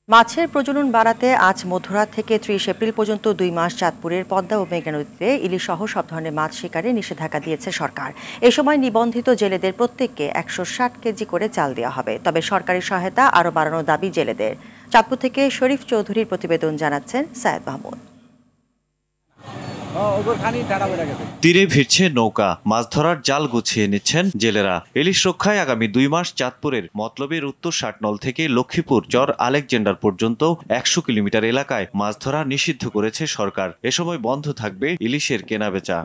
মাছের প্রজনন বাড়াতে আজ মধ্যরাত থেকে ৩০ এপ্রিল পর্যন্ত ২ মাস চাঁদপুরের পদ্মা ও মেঘনা নদীতে ইলিশ সহ সব ধরনের মাছ শিকারে নিষেধাজ্ঞা দিয়েছে সরকার। এ সময় নিবন্ধিত জেলেদের প্রত্যেককে ১৬০ কেজি করে চাল দেওয়া হবে। তবে সরকারি সহায়তা আরও বাড়ানোর দাবি জেলেদের। চাঁদপুর থেকে শরীফ চৌধুরীর প্রতিবেদন জানাচ্ছেন সায়েদ মাহমুদ। তীরে ভিড়ছে নৌকা, মাছ ধরার জাল গুছিয়ে নিচ্ছেন জেলেরা। ইলিশ রক্ষায় আগামী ২ মাস চাঁদপুরের মতলবের উত্তর ষাটনল থেকে লক্ষ্মীপুর চর আলেকজান্ডার পর্যন্ত ১০০ কিলোমিটার এলাকায় মাছ ধরা নিষিদ্ধ করেছে সরকার। এ সময় বন্ধ থাকবে ইলিশের কেনাবেচা।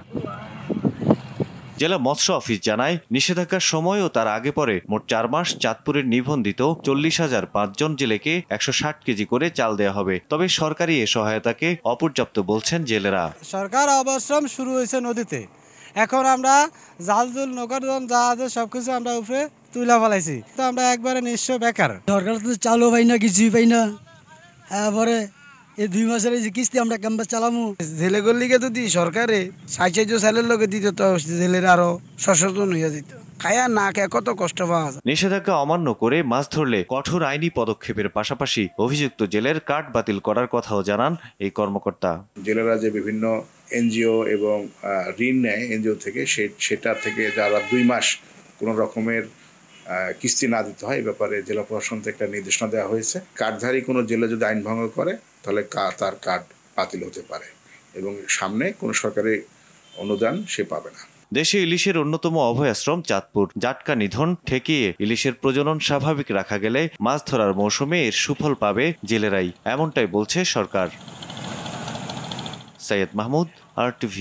জেলা মৎস্য অফিস জানায়, নিষেধাজ্ঞার সময় ও তার আগে পরে মোট ৪ মাস চাঁদপুরের নিবন্ধিত ৪০,০০৫ জন জেলেকে ১৬০ কেজি করে চাল দেওয়া হবে। তবে সরকারি এ সহায়তাকে অপর্যাপ্ত বলছেন জেলেরা। সরকার অবশ্রম শুরু হয়েছে নদীতে, এখন আমরা জাল জুল নৌকার জাহাজ সবকিছু আমরা উপরে তুলা ফেলাইছি, তো আমরা একবারে নিঃস্ব বেকার। সরকার তো চালও পাই না, কিছুই পাই না। পরে এই ২ মাসের এই কিস্তি আমরা কেমন চালামু? জেলেগুলিকে যদি সরকারে সাইজ সাইলের লোকে দিত তো জেলের আরো সচেতন হইয়া দিত। খায়া না খেয়ে কত কষ্ট পাওয়া যায়। নিষেধাজ্ঞা অমান্য করে মাছ ধরলে কঠোর আইনি পদক্ষেপের পাশাপাশি অভিযুক্ত জেলের কার্ড বাতিল করার কথাও জানান এই কর্মকর্তা। জেলেরা যে বিভিন্ন এনজিও এবং ঋণ নেয় এনজিও থেকে, সেটা থেকে যারা ২ মাস কোনো রকমের কিস্তি না দিতে হয়, এ ব্যাপারে জেলা প্রশাসন থেকে একটা নির্দেশনা দেওয়া হয়েছে। কার্ডধারী কোনো জেলে যদি আইন ভঙ্গ করে তাহলে তার কার্ড বাতিল হতে পারে এবং সামনে কোনো সরকারি অনুদান সে পাবে না। দেশে ইলিশের অন্যতম অভয়াশ্রম চাঁদপুর। জাটকা নিধন ঠেকিয়ে ইলিশের প্রজনন স্বাভাবিক রাখা গেলে মাছ ধরার মৌসুমে এর সুফল পাবে জেলেরাই, এমনটাই বলছে সরকার। সাইয়েদ মাহমুদ, RTV।